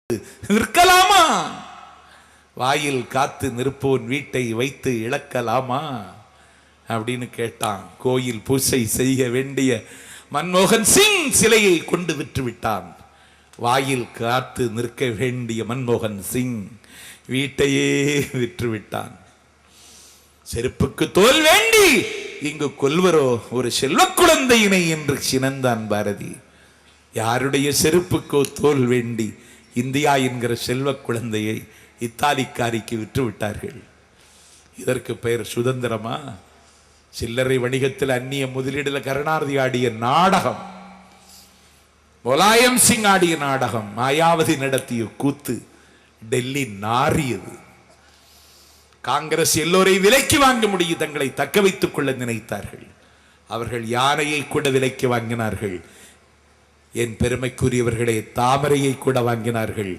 நிற்கலாமா? வாயில் காத்து நிற்போன் வீட்டை வைத்து இழக்கலாமா அப்படின்னு கேட்டான். கோயில் பூசை செய்ய வேண்டிய மன்மோகன் சிங் சிலையை கொண்டு விற்று விட்டான். வாயில் காத்து நிற்க வேண்டிய மன்மோகன் சிங் வீட்டையே விற்று விட்டான். செருப்புக்கு தோல் வேண்டி இங்கு கொல்வரோ ஒரு செல்வ குழந்தையினை என்று சினந்தான் பாரதி. யாருடைய செருப்புக்கோ தோல் வேண்டி இந்தியா என்கிற செல்வ குழந்தையை இத்தாலிக்காரிக்கு விற்று விட்டார்கள். இதற்கு பெயர் சுதந்திரமா? சில்லறை வணிகத்தில் அந்நிய முதலீடுல கருணாநிதி ஆடிய நாடகம், முலாயம் சிங் ஆடிய நாடகம், மாயாவதி நடத்திய கூத்து டெல்லி நாறியது. காங்கிரஸ் எல்லோரை விலைக்கு வாங்க முடியும், தங்களை தக்க வைத்துக் கொள்ள நினைத்தார்கள். அவர்கள் யானையை கூட விலைக்கு வாங்கினார்கள். என் பெருமைக்குரியவர்களே, தாமரையை கூட வாங்கினார்கள்.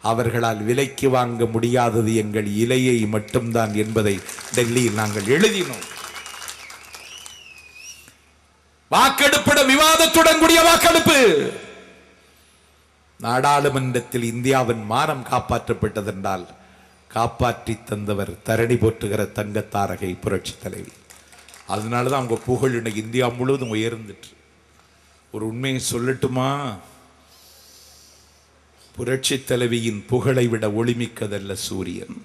அவர்களால் விலைக்கு வாங்க முடியாதது எங்கள் இலையை மட்டும்தான் என்பதை டெல்லியில் நாங்கள் எழுதினோம். வாக்கெடுப்பிட விவாதத்துடன் கூடிய வாக்கெடுப்பு. நாடாளுமன்றத்தில் இந்தியாவின் மானம் காப்பாற்றப்பட்டதென்றால் காப்பாற்றி தந்தவர் தரணி போற்றுகிற தங்கத்தாரகை புரட்சி தலைவி. அதனாலதான் அவங்க புகழ் இன்னைக்கு இந்தியா முழுவதும் உயர்ந்துட்டு. ஒரு உண்மையை சொல்லட்டுமா? புரட்சி தலைவியின் புகழை விட ஒளிமிக்கதல்ல சூரியன்.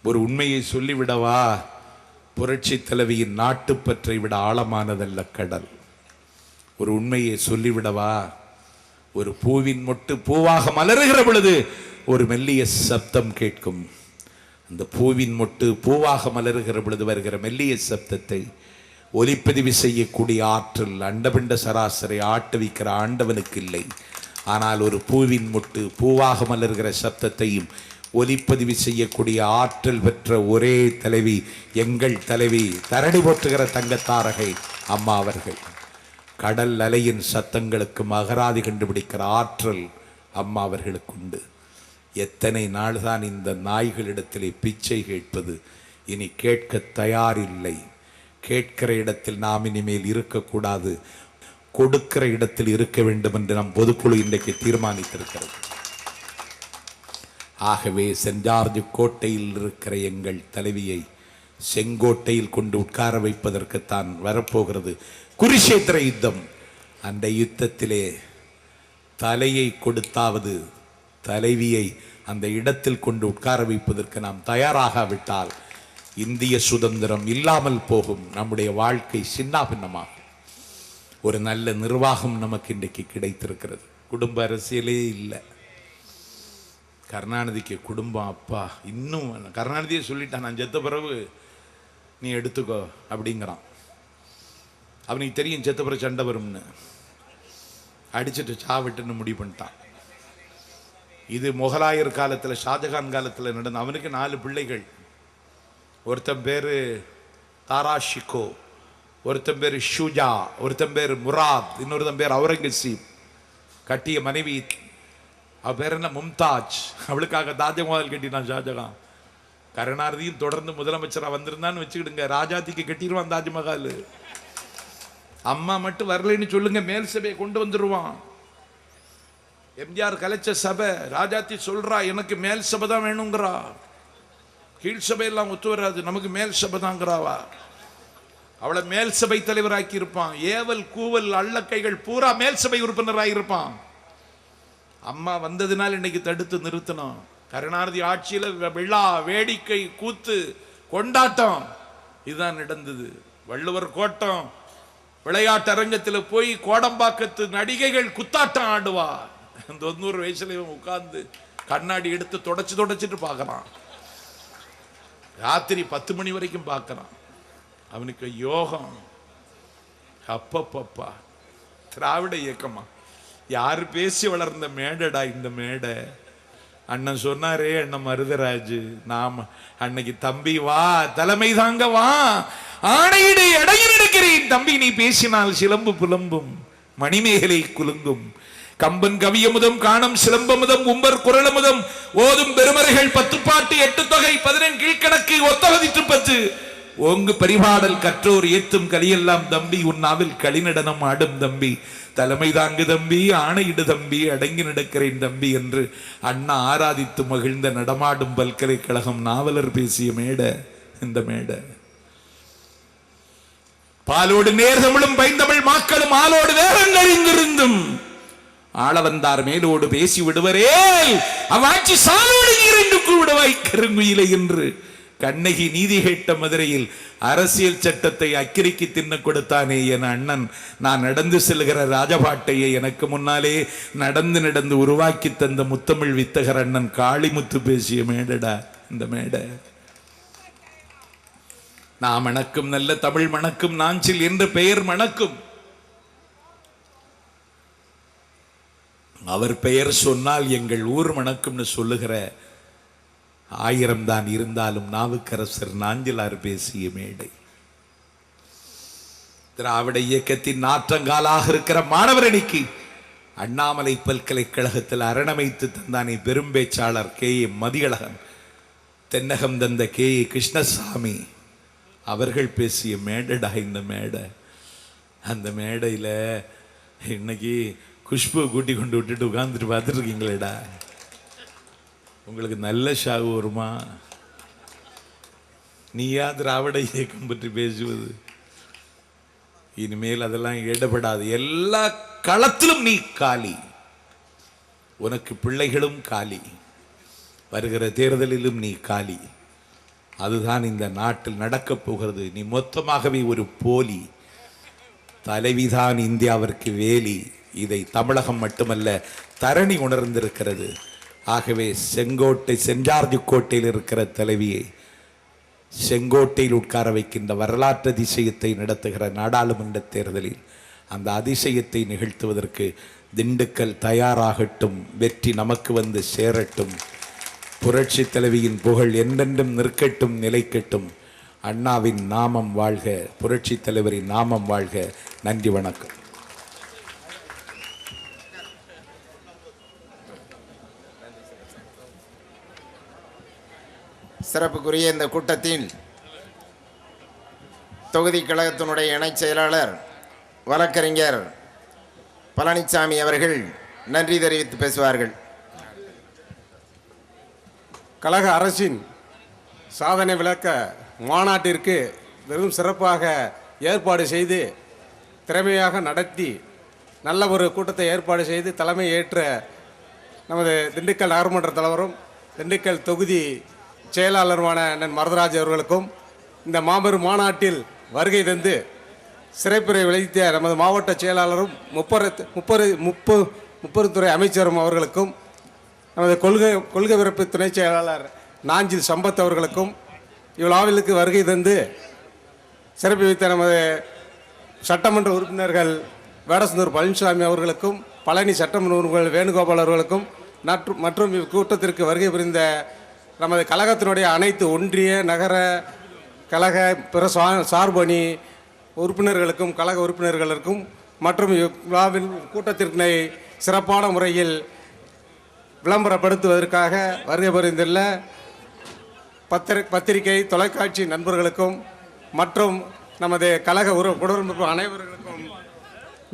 ஒரு உண்மையை சொல்லிவிடவா? புரட்சி தலைவியின் நாட்டுப்பற்றை விட ஆழமானதல்ல கடல். ஒரு உண்மையை சொல்லிவிடவா? ஒரு பூவின் மொட்டு பூவாக மலருகிற பொழுது ஒரு மெல்லிய சப்தம் கேட்கும். அந்த பூவின் மொட்டு பூவாக மலருகிற பொழுது வருகிற மெல்லிய சப்தத்தை ஒலிப்பதிவு செய்யக்கூடிய ஆற்றல் அண்டபிண்ட சராசரை ஆட்டுவிக்கிற ஆண்டவனுக்கு இல்லை. ஆனால் ஒரு பூவின் மொட்டு பூவாக மலர்கிற சப்தத்தையும் ஒலிப்பதிவு செய்யக்கூடிய ஆற்றல் பெற்ற ஒரே தலைவி எங்கள் தலைவி தரணி போற்றுகிற தங்கத்தாரகை அம்மா அவர்கள். கடல் அலையின் சத்தங்களுக்கு மகராதி கண்டுபிடிக்கிற ஆற்றல் அம்மா அவர்களுக்கு உண்டு. எத்தனை நாள்தான் இந்த நாய்களிடத்திலே பிச்சை கேட்பது? இனி கேட்க தயாரில்லை. கேட்கிற இடத்தில் நாம் இனிமேல் இருக்கக்கூடாது, கொடுக்கிற இடத்தில் இருக்க வேண்டும் என்று நம் பொதுக்குழு இன்றைக்கு தீர்மானித்திருக்கிறது. ஆகவே சென்ட் ஜார்ஜ் கோட்டையில் இருக்கிற எங்கள் தலைவியை செங்கோட்டையில் கொண்டு உட்கார வைப்பதற்குத்தான் வரப்போகிறது குருஷேத்திர யுத்தம். அந்த யுத்தத்திலே தலையை கொடுத்தாவது தலைவியை அந்த இடத்தில் கொண்டு உட்கார வைப்பதற்கு நாம் தயாராகாவிட்டால் இந்திய சுதந்திரம் இல்லாமல் போகும். நம்முடைய வாழ்க்கை சின்னாபின்னமாகும். ஒரு நல்ல நிர்வாகம் நமக்கு இன்றைக்கு கிடைத்திருக்கிறது. குடும்ப அரசியலே இல்லை. கருணாநிதிக்கு குடும்பம் அப்பா இன்னும் கருணாநிதியை சொல்லிட்டான், நான் செத்த பிறகு நீ எடுத்துக்கோ அப்படிங்கிறான். அவனுக்கு தெரியும் செத்த பிறகு சண்டை வரும்னு, அடிச்சுட்டு சாவிட்டுன்னு முடிவு பண்ணிட்டான். இது முகலாயர் காலத்தில் ஷாஜகான் காலத்தில் நடந்த. அவனுக்கு 4 பிள்ளைகள். ஒருத்தன் பேரு தாராஷிகோ, ஒருத்தன் பேர் ஷுஜா, ஒருத்தன் பேர் முராத், இன்னொருத்தன் பேர் அவுரங்கசீப். கட்டிய மனைவி அவ பேர் என்ன மும்தாஜ். அவளுக்காக தாஜ்மஹால் கட்டினான் ஷாஜகான். கருணாநிதியும் தொடர்ந்து முதலமைச்சராக வந்திருந்தான்னு வச்சுக்கிடுங்க, ராஜாத்திக்கு கட்டிடுவான் தாஜ்மஹால். அம்மா மட்டும் வரலைன்னு சொல்லுங்க, மேல் சபையை கொண்டு வந்துருவான். எம்ஜிஆர் கலைச்ச சபை, ராஜாத்தி சொல்றா எனக்கு மேல் சபை தான் வேணுங்கிறா, கீழ் சபையெல்லாம் ஒத்து வராது, நமக்கு மேல் சபை தாங்கிறாவா. அவளை மேல் சபை தலைவராக்கி இருப்பான். ஏவல் கூவல் அள்ளக்கைகள் பூரா மேல் சபை உறுப்பினராக இருப்பான். அம்மா வந்ததுனால இன்னைக்கு தடுத்து நிறுத்தணும். கருணாநிதி ஆட்சியில விழா, வேடிக்கை, கூத்து, கொண்டாட்டம் இதுதான் நடந்தது. வள்ளுவர் கோட்டம் விளையாட்டு அரங்கத்தில் போய் கோடம்பாக்கத்து நடிகைகள் குத்தாட்டம் ஆடுவா. 90 வயசுல உட்கார்ந்து கண்ணாடி எடுத்து தொடச்சிட்டு பார்க்கறான். ராத்திரி 10 மணி வரைக்கும் பார்க்கறான். அவனுக்கு யோகம். அப்பப்பப்பா, திராவிட இயக்கமா? யாரு பேசி வளர்ந்த மேடடா இந்த மேடை. அண்ணன் சொன்னாரே, அண்ணன் மருதராஜ், நாம அன்னைக்கு தம்பி வா தலைமை தாங்க வா, ஆணையிடு இடையில் இருக்கிறேன் தம்பி, நீ பேசினால் சிலம்பு புலம்பும் மணிமேகலை குலுங்கும், கம்பன் கவியமுதம் காணும் சிலம்பமுதம் உம்பர் குரலமுதம் ஓதும் பெருமறைகள் 10 பாட்டு 8 தொகை 11 கீழ்கணக்கு ஒத்தகதிற்று 10 ஓங்கு பரிபாடல் கற்றோர் ஏத்தும் கலியெல்லாம் தம்பி, உன்னாவில் களிநடனம் ஆடும் தம்பி, தலைமை தாங்கு தம்பி, ஆணையிடு தம்பி, அடங்கி நடக்கிறேன் தம்பி என்று அண்ணா ஆராதித்து மகிழ்ந்த நடமாடும் பல்கலைக்கழகம் நாவலர் பேசிய மேடை இந்த மேடை. பாலோடு நேர்தமிழும் பைந்தமிழ் மாக்களும் ஆளோடு வேறங்கள் இங்கிருந்தும் ஆள வந்தார் மேலோடு பேசி விடுவரே அவ்வாட்சி சாலோடு இரண்டு கூடுவாய் கருங்குயிலை என்று கண்ணகி நீதி கேட்ட மதுரையில் அரசியல் சட்டத்தை அக்கிரிக்கு தின்ன கொடுத்தானே என அண்ணன் நான் நடந்து செல்கிற ராஜபாட்டையை எனக்கு முன்னாலே நடந்து நடந்து உருவாக்கி தந்த முத்தமிழ் வித்தகர் அண்ணன் காளிமுத்து பேசிய மேடடா இந்த மேடை. நான் மணக்கும் நல்ல தமிழ் மணக்கும் நாஞ்சில் என்று பெயர் மணக்கும். அவர் பெயர் சொன்னால் எங்கள் ஊர் மணக்கும்னு சொல்லுகிற 1000 தான் இருந்தாலும் நாவுக்கரசர் நாஞ்சிலார் பேசிய மேடை. திராவிட இயக்கத்தின் நாற்றங்காலாக இருக்கிற மாணவரணிக்கு அண்ணாமலை பல்கலைக்கழகத்தில் அரணமைத்து தந்தானே பெரும் பேச்சாளர் K.A. மதியழகன், தென்னகம் தந்த K.A. கிருஷ்ணசாமி அவர்கள் பேசிய மேடடா இந்த மேடை. அந்த மேடையில் இன்னைக்கு குஷ்பு கூட்டி கொண்டு விட்டுட்டு உட்கார்ந்துட்டு பார்த்துட்டு இருக்கீங்களேடா. உங்களுக்கு நல்ல ஷாவு வருமா? நீயா திராவிட இயக்கம் பற்றி பேசுவது? இனிமேல் அதெல்லாம் இடப்படாது. எல்லா களத்திலும் நீ காலி, உனக்கு பிள்ளைகளும் காலி, வருகிற தேர்தலிலும் நீ காலி. அதுதான் இந்த நாட்டில் நடக்கப் போகிறது. நீ மொத்தமாகவே ஒரு போலி. தலைவிதான் இந்தியாவிற்கு வேலி. இதை தமிழகம் மட்டுமல்ல தரணி உணர்ந்திருக்கிறது. ஆகவே செங்கோட்டை செஞ்சார்ஜ் கோட்டையில் இருக்கிற தலைவியை செங்கோட்டையில் உட்கார வைக்கின்ற வரலாற்று அதிசயத்தை நடத்துகிற நாடாளுமன்ற தேர்தலில் அந்த அதிசயத்தை நிகழ்த்துவதற்கு திண்டுக்கல் தயாராகட்டும். வெற்றி நமக்கு வந்து சேரட்டும். புரட்சி தலைவியின் புகழ் என்றென்றும் நிற்கட்டும், நிலைக்கட்டும். அண்ணாவின் நாமம் வாழ்க, புரட்சி தலைவரின் நாமம் வாழ்க. நன்றி, வணக்கம். சிறப்புக்குரிய இந்த கூட்டத்தில் தொகுதி கழகத்தினுடைய இணைச் செயலாளர் வழக்கறிஞர் பழனிசாமி அவர்கள் நன்றி தெரிவித்து பேசுவார்கள். கழக அரசின் சாதனை விளக்க மாநாட்டிற்கு வெறும் சிறப்பாக ஏற்பாடு செய்து திறமையாக நடத்தி நல்ல ஒரு கூட்டத்தை ஏற்பாடு செய்து தலைமை ஏற்ற நமது திண்டுக்கல் நகர்மன்ற தலைவரும் திண்டுக்கல் தொகுதி செயலாளருமான அண்ணன் மருதராஜ் அவர்களுக்கும் இந்த மாபெரும் மாநாட்டில் வருகை தந்து சிறைப்புரை விளைவித்த நமது மாவட்ட செயலாளரும் முப்பது துறை அமைச்சரும் அவர்களுக்கும் நமது கொள்கை பிறப்பு துணை செயலாளர் நாஞ்சில் சம்பத் அவர்களுக்கும் இவ்விழாவிற்கு வருகை தந்து சிறப்பு வைத்த நமது சட்டமன்ற உறுப்பினர்கள் வேடசந்தூர் பழனிசாமி அவர்களுக்கும் பழனி சட்டமன்ற உறுப்பினர் வேணுகோபால் அவர்களுக்கும் மற்றும் இக்கூட்டத்திற்கு வருகை புரிந்த நமது கழகத்தினுடைய அனைத்து ஒன்றிய நகர கழக பிற சார்பணி உறுப்பினர்களுக்கும் கழக உறுப்பினர்களுக்கும் மற்றும் இவ்விழாவின் கூட்டத்திற்கினை சிறப்பான முறையில் விளம்பரப்படுத்துவதற்காக வருகை புரிந்துள்ள பத்திரிகை தொலைக்காட்சி நண்பர்களுக்கும் மற்றும் நமது கழக உடன்பிறப்பு அனைவர்களுக்கும்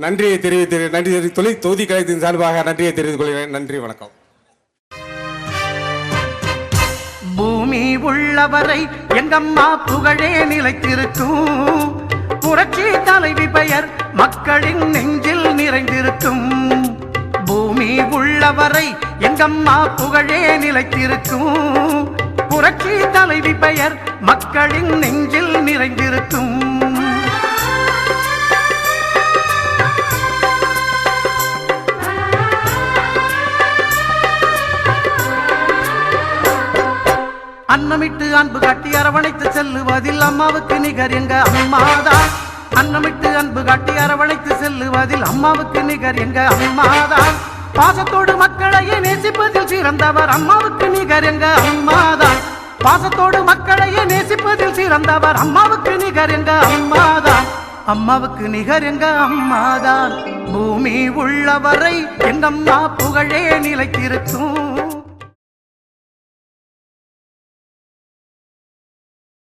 நன்றியை தெரிவித்து தொகுதி கழகத்தின் சார்பாக நன்றியை தெரிவித்துக் கொள்கிறேன். நன்றி, வணக்கம். பூமி உள்ளவரை எங்கம்மா புகழே நிலைத்திருக்கும். புரட்சி தலைவி பெயர் மக்களின் நெஞ்சில் நிறைந்திருக்கும். பூமி உள்ளவரை எங்கம்மா புகழே நிலைத்திருக்கும். புரட்சி தலைவி பெயர் மக்களின் நெஞ்சில் நிறைந்திருக்கும். அன்னமிட்டு அன்பு காட்டி அரவணைத்து செல்லுவதில் அம்மாவுக்கு நிகர் எங்க அம்மாதான். அன்னமிட்டு அன்பு காட்டி அரவணைத்து செல்லுவதில் அம்மாவுக்கு நிகர் எங்க அம்மாதான். பாசத்தோடு மக்களையே நேசிப்பதில் சிறந்தவர் அம்மாவுக்கு நிகர் எங்க அம்மாதான். பாசத்தோடு மக்களையே நேசிப்பதில் சிறந்தவர் அம்மாவுக்கு நிகர் எங்க அம்மாதான். அம்மாவுக்கு நிகர் எங்க அம்மாதான். பூமி உள்ளவரை எங்கம்மா புகழே நிலைத்திருக்கும்.